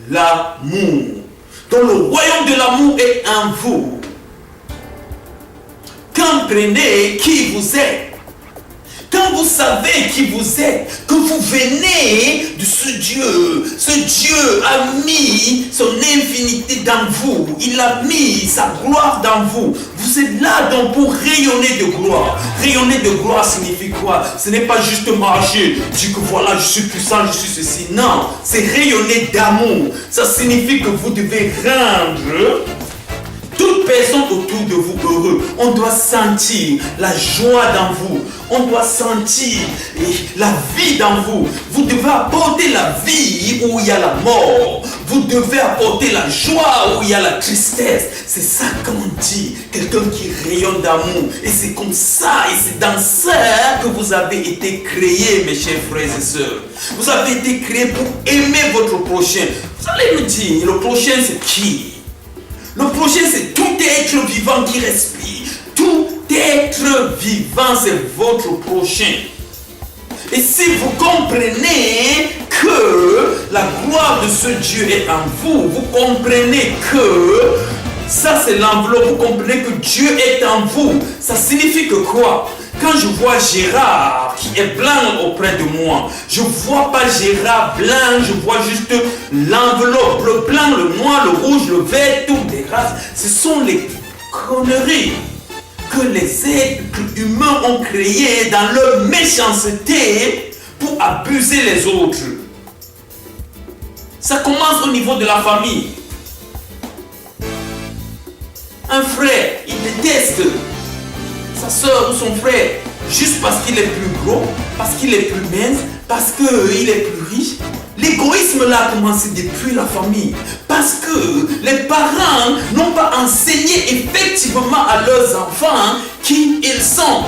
l'amour. Donc le royaume de l'amour est en vous. Comprenez qui vous êtes. Quand vous savez qui vous êtes, que vous venez de ce Dieu a mis son infinité dans vous, il a mis sa gloire dans vous. Vous êtes là donc pour rayonner de gloire. Rayonner de gloire signifie quoi? Ce n'est pas juste marcher, dire que voilà, je suis puissant, je suis ceci. Non, c'est rayonner d'amour. Ça signifie que vous devez rendre toute personne autour de vous heureux. On doit sentir la joie dans vous. On doit sentir la vie dans vous. Vous devez apporter la vie où il y a la mort. Vous devez apporter la joie où il y a la tristesse. C'est ça qu'on dit. Quelqu'un qui rayonne d'amour. Et c'est comme ça, et c'est dans ça que vous avez été créés, mes chers frères et sœurs. Vous avez été créés pour aimer votre prochain. Vous allez me dire, le prochain c'est qui? Le prochain, c'est tout être vivant qui respire. Tout être vivant, c'est votre prochain. Et si vous comprenez que la gloire de ce Dieu est en vous, vous comprenez que ça c'est l'enveloppe, vous comprenez que Dieu est en vous, ça signifie que quoi? Quand je vois Gérard qui est blanc auprès de moi, je ne vois pas Gérard blanc, je vois juste l'enveloppe, le blanc, le noir, le rouge, le vert, toutes les races. Ce sont les conneries que les êtres humains ont créées dans leur méchanceté pour abuser les autres. Ça commence au niveau de la famille. Un frère, il déteste sa soeur ou son frère, juste parce qu'il est plus gros, parce qu'il est plus mince, parce qu'il est plus riche. L'égoïsme là a commencé depuis la famille. Parce que les parents n'ont pas enseigné effectivement à leurs enfants qui ils sont.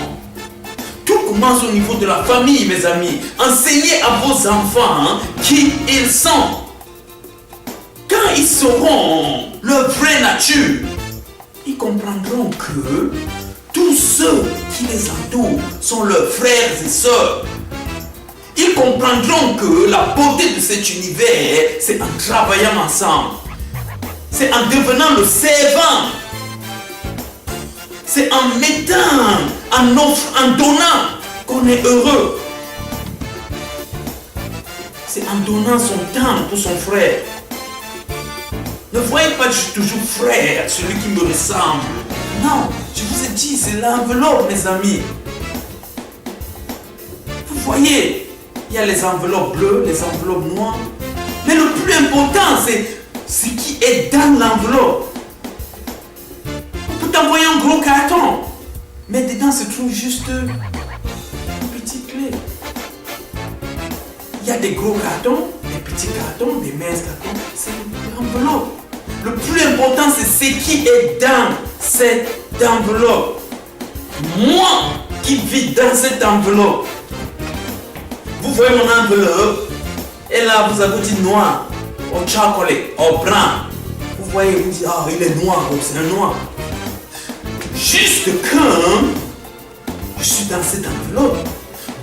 Tout commence au niveau de la famille, mes amis. Enseignez à vos enfants qui ils sont. Quand ils sauront leur vraie nature, ils comprendront que tous ceux qui les entourent sont leurs frères et sœurs. Ils comprendront que la beauté de cet univers, c'est en travaillant ensemble. C'est en devenant le servant. C'est en mettant, en donnant qu'on est heureux. C'est en donnant son temps pour son frère. Ne voyez pas toujours frère, celui qui me ressemble. Non, je vous ai dit, c'est l'enveloppe, mes amis. Vous voyez, il y a les enveloppes bleues, les enveloppes noires. Mais le plus important, c'est ce qui est dans l'enveloppe. On peut t'envoyer un gros carton, mais dedans se trouve juste une petite clé. Il y a des gros cartons, des petits cartons, des minces cartons. C'est l'enveloppe. Le plus important, c'est ce qui est dans cette enveloppe. Moi qui vis dans cette enveloppe. Vous voyez mon enveloppe. Et là, vous avez dit noir, au chocolat, au brun. Vous voyez, vous dites, ah, il est noir, c'est un noir. Juste quand je suis dans cette enveloppe,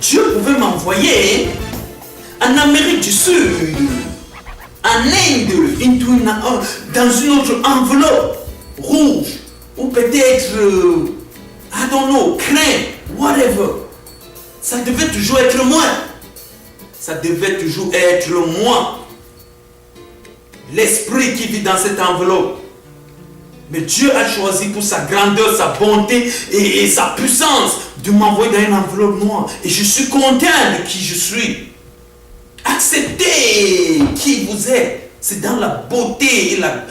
Dieu pouvait m'envoyer en Amérique du Sud, en Inde, dans une autre enveloppe rouge, ou peut-être, I don't know, crème, whatever. Ça devait toujours être moi. Ça devait toujours être moi. L'esprit qui vit dans cette enveloppe. Mais Dieu a choisi pour sa grandeur, sa bonté et sa puissance de m'envoyer dans une enveloppe noire. Et je suis content de qui je suis. Acceptez qui vous êtes. C'est dans la beauté et la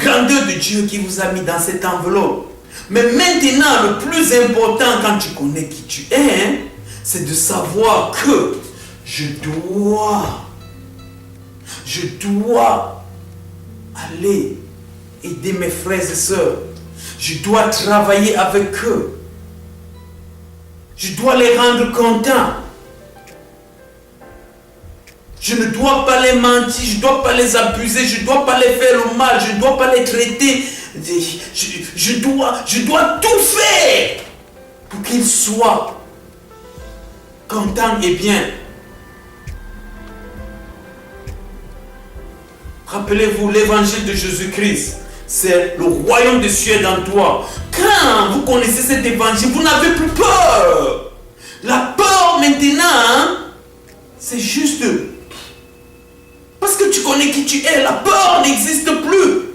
grandeur de Dieu qui vous a mis dans cette enveloppe. Mais maintenant, le plus important quand tu connais qui tu es, c'est de savoir que je dois aller aider mes frères et sœurs. Je dois travailler avec eux. Je dois les rendre contents. Je ne dois pas les mentir, je ne dois pas les abuser, je ne dois pas les faire le mal, je ne dois pas les traiter. Je dois tout faire pour qu'ils soient contents et bien. Rappelez-vous, l'évangile de Jésus-Christ, c'est le royaume des cieux dans toi. Quand vous connaissez cet évangile, vous n'avez plus peur. La peur maintenant, c'est juste parce que tu connais qui tu es. La peur n'existe plus.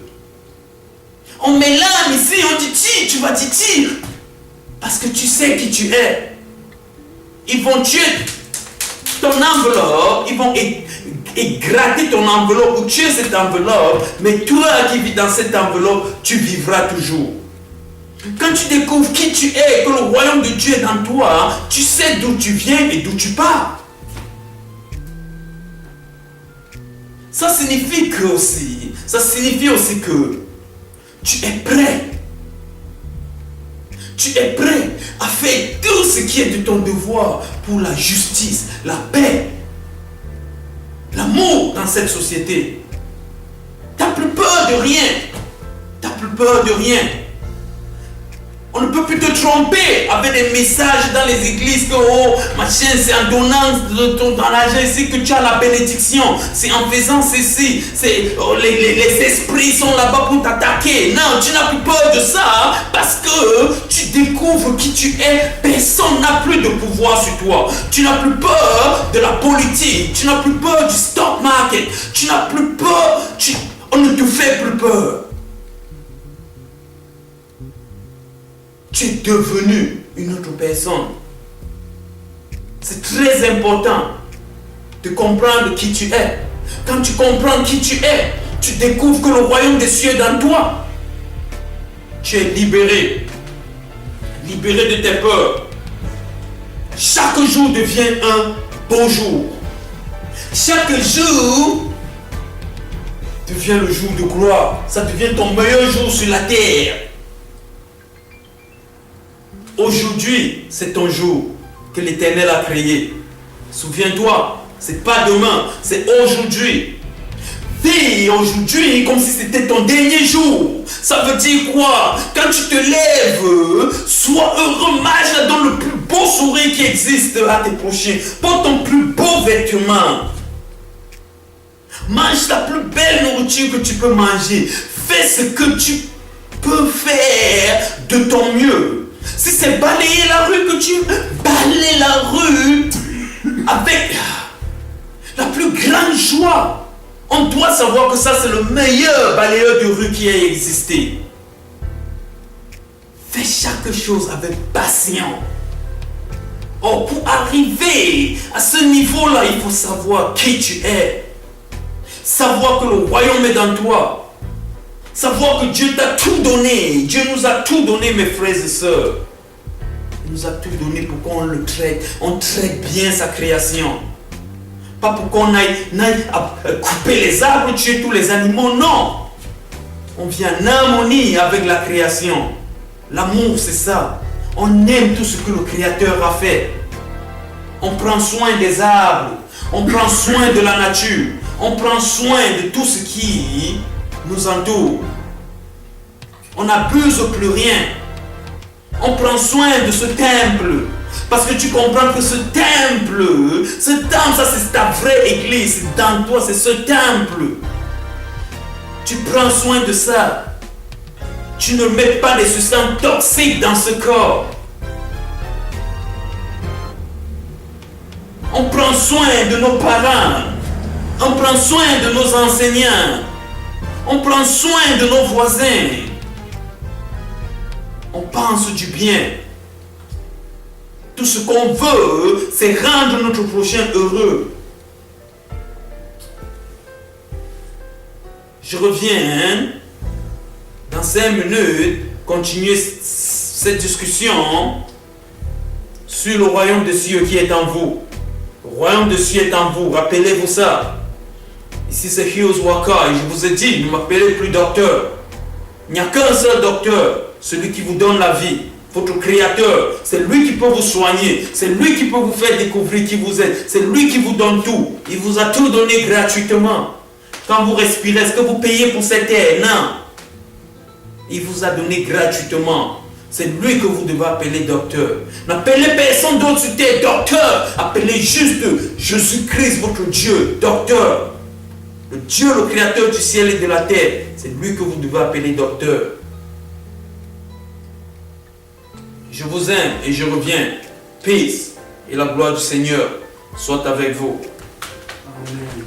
On met l'âme ici, on dit tire, tu vas dire tire. Parce que tu sais qui tu es. Ils vont tuer ton enveloppe, ils vont gratter ton enveloppe ou tuer cette enveloppe, mais toi qui vis dans cette enveloppe, tu vivras toujours. Quand tu découvres qui tu es, que le royaume de Dieu est dans toi, tu sais d'où tu viens et d'où tu pars. Ça signifie aussi que tu es prêt. Tu es prêt à faire tout ce qui est de ton devoir pour la justice, la paix, l'amour dans cette société. Tu n'as plus peur de rien. Tu n'as plus peur de rien. On ne peut plus te tromper avec des messages dans les églises que oh, machin, c'est en donnant de ton argent ici que tu as la bénédiction. C'est en faisant ceci. Les esprits sont là-bas pour t'attaquer. Non, tu n'as plus peur de ça parce que tu découvres qui tu es. Personne n'a plus de pouvoir sur toi. Tu n'as plus peur de la politique. Tu n'as plus peur du stock market. Tu n'as plus peur. On ne te fait plus peur. Tu es devenu une autre personne. C'est très important de comprendre qui tu es. Quand tu comprends qui tu es, tu découvres que le royaume des cieux est dans toi. Tu es libéré. Libéré de tes peurs. Chaque jour devient un beau jour. Chaque jour devient le jour de gloire. Ça devient ton meilleur jour sur la terre. Aujourd'hui, c'est ton jour que l'Éternel a créé. Souviens-toi, c'est pas demain, c'est aujourd'hui. Vis aujourd'hui comme si c'était ton dernier jour. Ça veut dire quoi? Quand tu te lèves, sois heureux, marche dans le plus beau sourire qui existe à tes prochains. Porte ton plus beau vêtement. Mange la plus belle nourriture que tu peux manger. Fais ce que tu peux faire de ton mieux. Si c'est balayer la rue que tu balayer la rue avec la plus grande joie. On doit savoir que ça c'est le meilleur balayeur de rue qui ait existé. Fais chaque chose avec patience. Oh, pour arriver à ce niveau-là, il faut savoir qui tu es. Savoir que le royaume est dans toi. Savoir que Dieu t'a tout donné. Dieu nous a tout donné, mes frères et sœurs. Il nous a tout donné pour qu'on le traite. On traite bien sa création. Pas pour qu'on aille couper les arbres, tuer tous les animaux. Non. On vient en harmonie avec la création. L'amour, c'est ça. On aime tout ce que le Créateur a fait. On prend soin des arbres. On prend soin de la nature. On prend soin de tout ce qui nous entoure. On n'abuse plus rien. On prend soin de ce temple. Parce que tu comprends que ce temple, ça c'est ta vraie église. Dans toi, c'est ce temple. Tu prends soin de ça. Tu ne mets pas des substances toxiques dans ce corps. On prend soin de nos parents. On prend soin de nos enseignants. On prend soin de nos voisins. On pense du bien. Tout ce qu'on veut, c'est rendre notre prochain heureux. Je reviens dans 5 minutes, continuer cette discussion sur le royaume des cieux qui est en vous. Le royaume des cieux est en vous, rappelez-vous ça. Ici c'est Hughes Walker et je vous ai dit, ne m'appelez plus docteur. Il n'y a qu'un seul docteur, celui qui vous donne la vie, votre créateur. C'est lui qui peut vous soigner, c'est lui qui peut vous faire découvrir qui vous êtes, c'est lui qui vous donne tout. Il vous a tout donné gratuitement. Quand vous respirez, est-ce que vous payez pour cet air? Non. Il vous a donné gratuitement. C'est lui que vous devez appeler docteur. N'appelez personne d'autre sur terre docteur. Appelez juste Jésus-Christ, votre Dieu, docteur. Le Dieu, le créateur du ciel et de la terre, c'est lui que vous devez appeler docteur. Je vous aime et je reviens. Peace et la gloire du Seigneur soit avec vous. Amen.